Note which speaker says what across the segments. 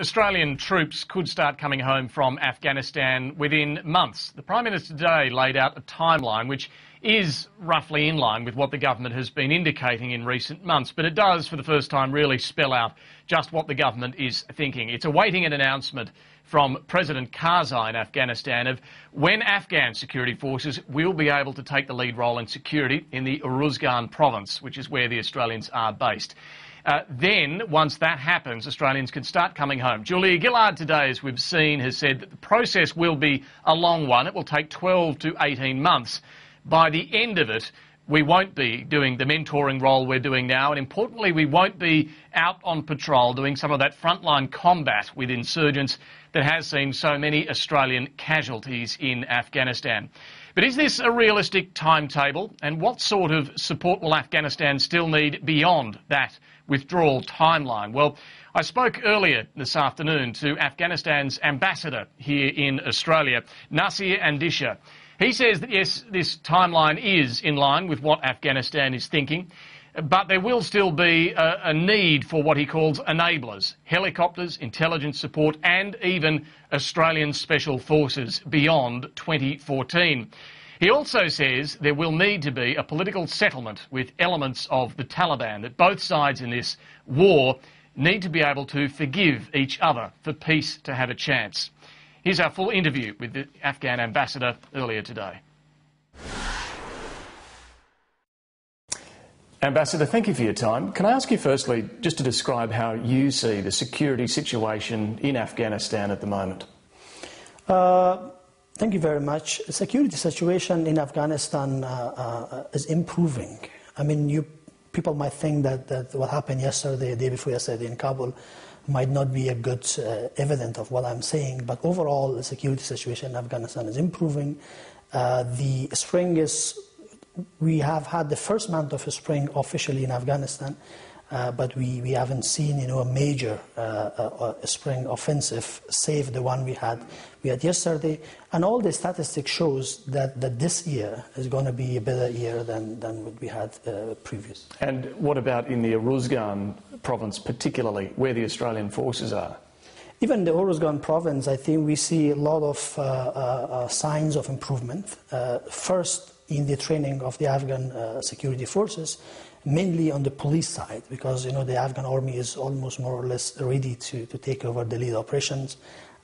Speaker 1: Australian troops could start coming home from Afghanistan within months. The Prime Minister today laid out a timeline which is roughly in line with what the government has been indicating in recent months, but it does for the first time really spell out just what the government is thinking. It's awaiting an announcement from President Karzai in Afghanistan of when Afghan security forces will be able to take the lead role in security in the Uruzgan province, which is where the Australians are based. Then, once that happens, Australians can start coming home. Julia Gillard today, as we've seen, has said that the process will be a long one. It will take 12 to 18 months. By the end of it, we won't be doing the mentoring role we're doing now, and importantly, we won't be out on patrol doing some of that frontline combat with insurgents that has seen so many Australian casualties in Afghanistan. But is this a realistic timetable, and what sort of support will Afghanistan still need beyond that withdrawal timeline? Well, I spoke earlier this afternoon to Afghanistan's ambassador here in Australia, Nasir Andisha. He says that, yes, this timeline is in line with what Afghanistan is thinking, but there will still be a need for what he calls enablers, helicopters, intelligence support and even Australian Special Forces beyond 2014. He also says there will need to be a political settlement with elements of the Taliban, that both sides in this war need to be able to forgive each other for peace to have a chance. Here's our full interview with the Afghan ambassador earlier today. Ambassador, thank you for your time. Can I ask you firstly just to describe how you see the security situation in Afghanistan at the moment?
Speaker 2: Thank you very much. The security situation in Afghanistan is improving. I mean, people might think that what happened yesterday, the day before yesterday in Kabul, might not be a good evidence of what I'm saying, but overall the security situation in Afghanistan is improving. The spring we have had the first month of spring officially in Afghanistan, but we haven't seen, a major spring offensive, save the one we had yesterday. And all the statistics shows that this year is going to be a better year than what we had previous.
Speaker 1: And what about in the Uruzgan province, particularly where the Australian forces are?
Speaker 2: Even the Uruzgan province, I think we see a lot of signs of improvement. First, in the training of the Afghan security forces, mainly on the police side, because the Afghan army is almost more or less ready to take over the lead operations,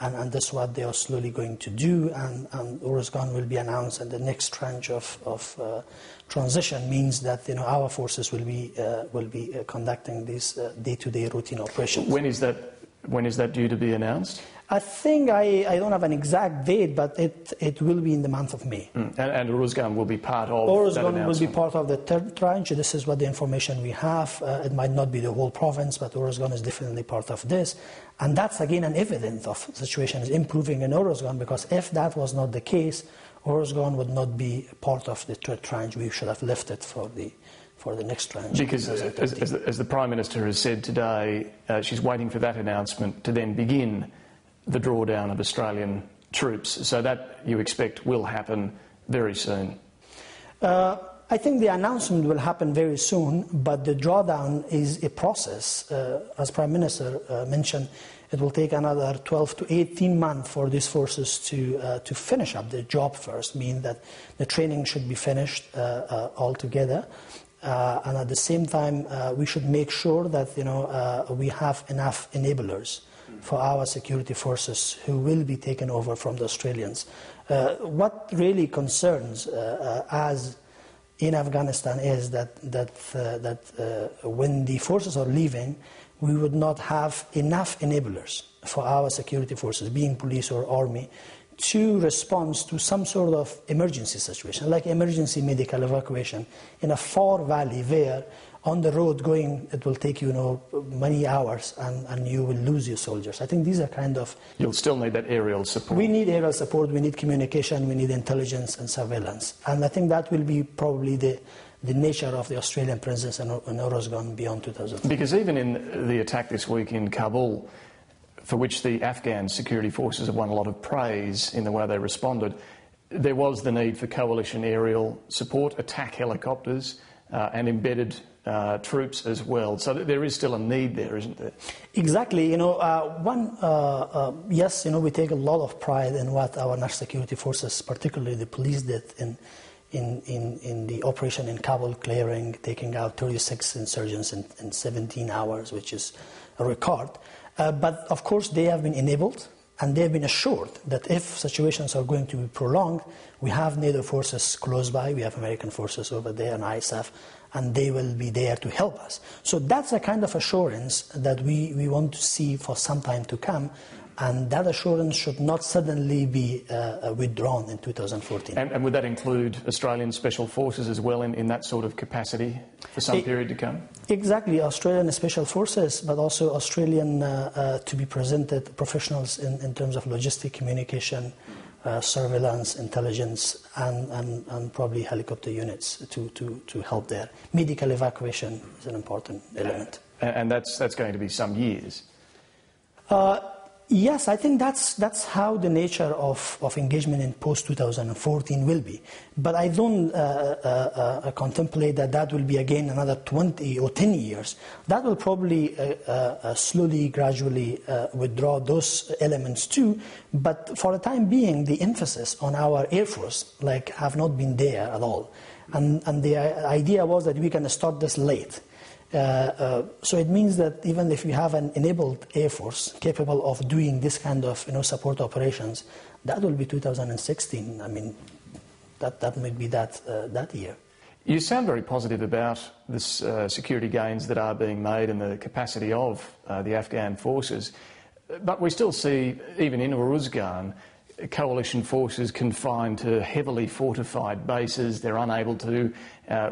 Speaker 2: and that's what they are slowly going to do. And Uruzgan will be announced, and the next tranche of transition means that our forces will be conducting these day-to-day routine operations.
Speaker 1: When is that due to be announced?
Speaker 2: I think I don't have an exact date, but it will be in the month of May.
Speaker 1: And Uruzgan will be part of that announcement?
Speaker 2: Uruzgan will be part of the third tranche. This is what the information we have. It might not be the whole province, but Uruzgan is definitely part of this. And that's again an evidence of the situation is improving in Uruzgan, because if that was not the case, Uruzgan would not be part of the third tranche. We should have left it for the next tranche.
Speaker 1: Because as the Prime Minister has said today, she's waiting for that announcement to then begin the drawdown of Australian troops, so that you expect will happen very soon?
Speaker 2: I think the announcement will happen very soon, but the drawdown is a process. As Prime Minister mentioned, it will take another 12 to 18 months for these forces to finish up their job first, meaning that the training should be finished altogether. And at the same time, we should make sure that we have enough enablers for our security forces who will be taken over from the Australians. What really concerns us in Afghanistan is that when the forces are leaving, we would not have enough enablers for our security forces, being police or army, to respond to some sort of emergency situation, like emergency medical evacuation in a far valley where on the road going, it will take many hours and you will lose your soldiers. I think these are kind of...
Speaker 1: You'll still need that aerial support.
Speaker 2: We need aerial support, we need communication, we need intelligence and surveillance. And I think that will be probably the nature of the Australian presence in Uruzgan beyond 2000.
Speaker 1: Because even in the attack this week in Kabul, for which the Afghan security forces have won a lot of praise in the way they responded, there was the need for coalition aerial support, attack helicopters and embedded troops as well. So there is still a need there, isn't there?
Speaker 2: Exactly. Yes, we take a lot of pride in what our national security forces, particularly the police, did in the operation in Kabul, taking out 36 insurgents in 17 hours, which is a record. But of course, they have been enabled. And they have been assured that if situations are going to be prolonged, we have NATO forces close by, we have American forces over there and ISAF, and they will be there to help us. So that's a kind of assurance that we want to see for some time to come, and that assurance should not suddenly be withdrawn in 2014.
Speaker 1: And would that include Australian Special Forces as well in that sort of capacity for some period to come?
Speaker 2: Exactly, Australian Special Forces, but also Australian to be presented professionals in terms of logistic communication, surveillance, intelligence, and probably helicopter units to help there. Medical evacuation is an important element.
Speaker 1: And that's going to be some years?
Speaker 2: Yes, I think that's how the nature of engagement in post-2014 will be. But I don't contemplate that will be again another 20 or 10 years. That will probably slowly, gradually withdraw those elements too. But for the time being, the emphasis on our Air Force have not been there at all. And the idea was that we can start this late. So it means that even if we have an enabled Air Force capable of doing this kind of support operations, that will be 2016. I mean, that might be that year.
Speaker 1: You sound very positive about this security gains that are being made and the capacity of the Afghan forces, but we still see, even in Uruzgan, coalition forces confined to heavily fortified bases. They're unable to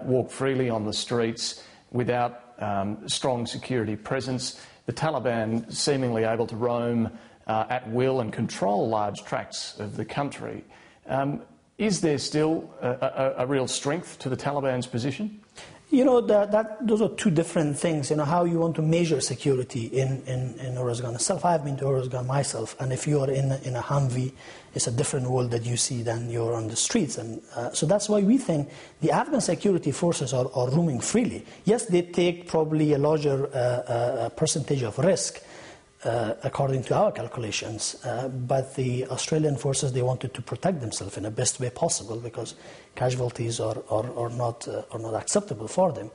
Speaker 1: walk freely on the streets without strong security presence. The Taliban seemingly able to roam at will and control large tracts of the country. Is there still a real strength to the Taliban's position?
Speaker 2: Those are two different things. How you want to measure security in Uruzgan itself. I've been to Uruzgan myself, and if you are in a Humvee, it's a different world that you see than you're on the streets. And so that's why we think the Afghan security forces are roaming freely. Yes, they take probably a larger percentage of risk, according to our calculations, but the Australian forces, they wanted to protect themselves in the best way possible because casualties are not acceptable for them.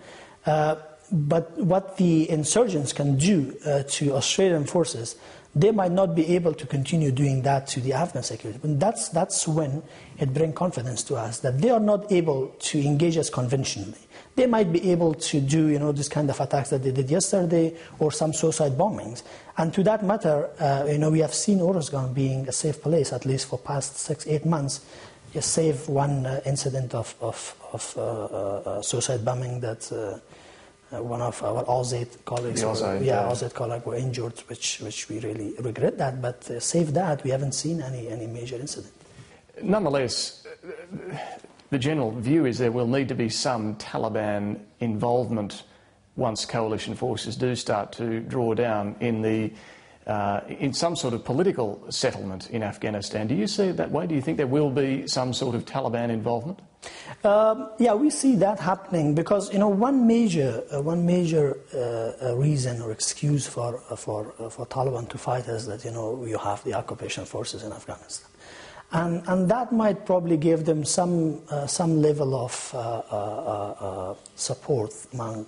Speaker 2: But what the insurgents can do to Australian forces, they might not be able to continue doing that to the Afghan security. And that's when it brings confidence to us that they are not able to engage us conventionally. They might be able to do, this kind of attacks that they did yesterday or some suicide bombings. And to that matter, we have seen Uruzgan being a safe place, at least for past 6-8 months. Save one incident of suicide bombing that one of our Aussie colleagues, Aussie colleagues were injured, which we really regret that. But save that, we haven't seen any major incident.
Speaker 1: Nonetheless, the general view is there will need to be some Taliban involvement once coalition forces do start to draw down in some sort of political settlement in Afghanistan. Do you see it that way? Do you think there will be some sort of Taliban involvement?
Speaker 2: Yeah, we see that happening because one major reason or excuse for Taliban to fight is that you have the occupation forces in Afghanistan. And that might probably give them some level of support among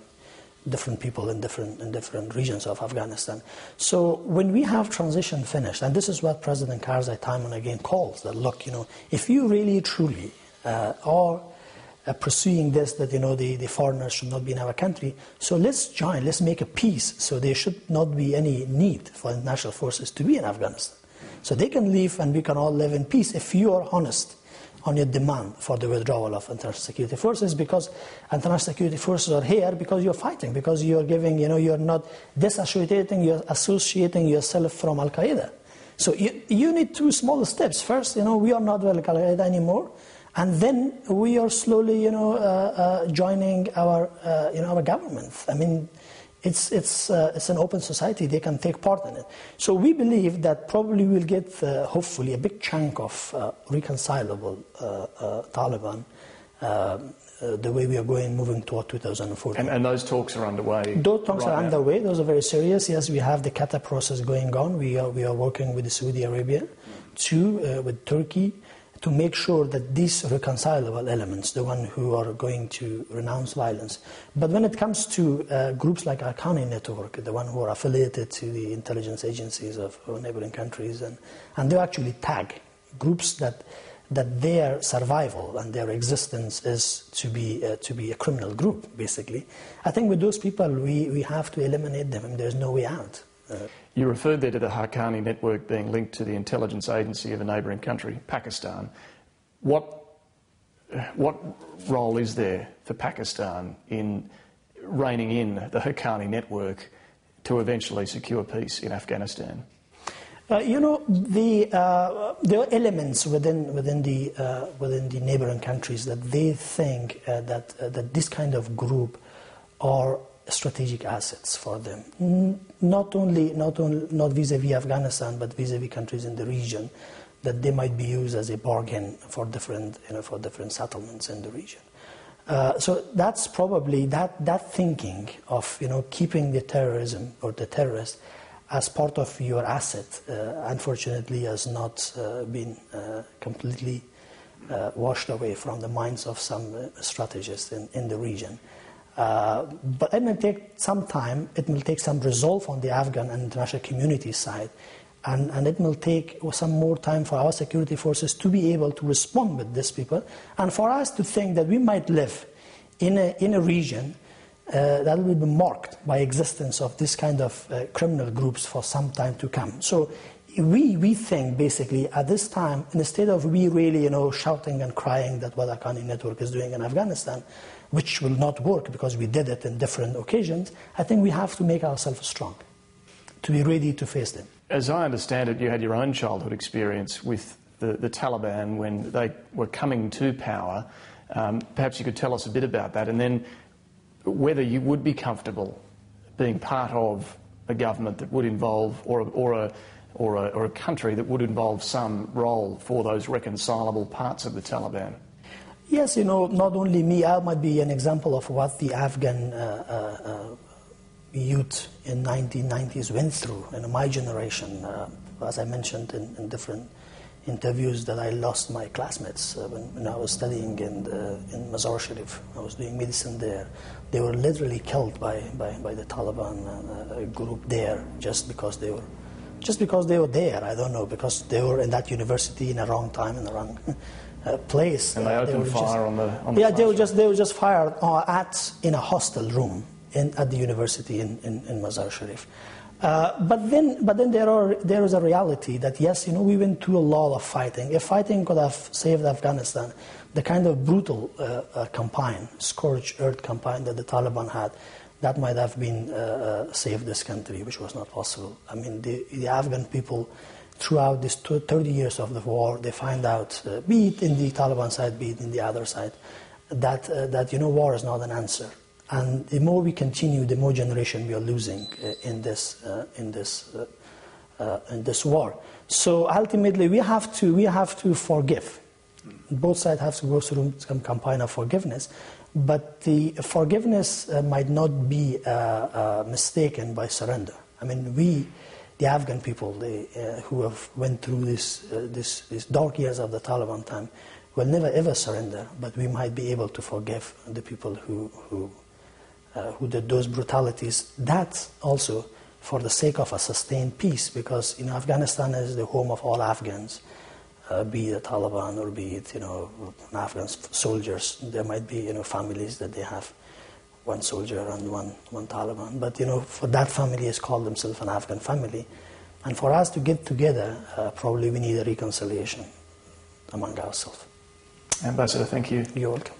Speaker 2: different people in different regions of Afghanistan. So when we have transition finished, and this is what President Karzai time and again calls, that look, if you really truly are pursuing this, that the foreigners should not be in our country, so let's make a peace, so there should not be any need for international forces to be in Afghanistan. So they can leave and we can all live in peace if you are honest on your demand for the withdrawal of international security forces, because international security forces are here because you're fighting, because you're giving, you're not disassociating, you're associating yourself from Al-Qaeda. So you need two small steps. First, we are not Al-Qaeda anymore, and then we are slowly, joining our government. I mean, it's an open society. They can take part in it. So we believe that probably we'll get, hopefully, a big chunk of reconcilable Taliban the way we are moving toward 2014.
Speaker 1: And those talks are underway?
Speaker 2: Those talks are underway. Those are very serious. Yes, we have the Qatar process going on. We are working with Saudi Arabia, with Turkey, to make sure that these reconcilable elements, the one who are going to renounce violence. But when it comes to groups like Afghan network, the one who are affiliated to the intelligence agencies of neighboring countries, and they actually tag groups that their survival and their existence is to be a criminal group, basically. I think with those people, we have to eliminate them, and there's no way out.
Speaker 1: You referred there to the Haqqani network being linked to the intelligence agency of a neighbouring country, Pakistan. What role is there for Pakistan in reining in the Haqqani network to eventually secure peace in Afghanistan? There
Speaker 2: are elements within the neighbouring countries that they think that this kind of group are strategic assets for them, not vis-à-vis Afghanistan, but vis-à-vis countries in the region, that they might be used as a bargain for different settlements in the region. So that's probably that thinking of keeping the terrorism or the terrorist as part of your asset, unfortunately, has not been completely washed away from the minds of some strategists in the region. But it may take some time, it will take some resolve on the Afghan and international community side, and it will take some more time for our security forces to be able to respond with these people, and for us to think that we might live in a region that will be marked by existence of this kind of criminal groups for some time to come. So we think basically at this time, instead of we really shouting and crying that what Haqqani network is doing in Afghanistan, which will not work because we did it in different occasions, I think we have to make ourselves strong to be ready to face them.
Speaker 1: As I understand it, you had your own childhood experience with the Taliban when they were coming to power. Perhaps you could tell us a bit about that, and then whether you would be comfortable being part of a government that would involve, or a country that would involve some role for those reconcilable parts of the Taliban.
Speaker 2: Yes, not only me, I might be an example of what the Afghan youth in 1990s went through, my generation. As I mentioned in different interviews, that I lost my classmates when I was studying in Mazar Sharif. I was doing medicine there. They were literally killed by the Taliban group there just because they were there. I don't know, because they were in that university in the wrong time, in the wrong place.
Speaker 1: And they opened fire on the
Speaker 2: yeah, they were just fired in a hostel room at the university in Mazar Sharif. But then there is a reality that yes, we went through a lot of fighting. If fighting could have saved Afghanistan, the kind of brutal campaign, scorched earth campaign that the Taliban had, that might have been saved this country, which was not possible. I mean, the Afghan people, throughout these 30 years of the war, they find out, be it in the Taliban side, be it in the other side, that war is not an answer. And the more we continue, the more generation we are losing in this war. So ultimately, we have to forgive. Both sides have to go through some campaign of forgiveness, but the forgiveness might not be mistaken by surrender. I mean, the Afghan people, who have went through these dark years of the Taliban time, will never ever surrender. But we might be able to forgive the people who did those brutalities. That's also for the sake of a sustained peace, because Afghanistan is the home of all Afghans, be it the Taliban or be it Afghan soldiers. There might be families that they have one soldier and one Taliban, but for that family is called themselves an Afghan family, and for us to get together, probably we need a reconciliation among ourselves.
Speaker 1: Ambassador, thank you.
Speaker 2: You're welcome.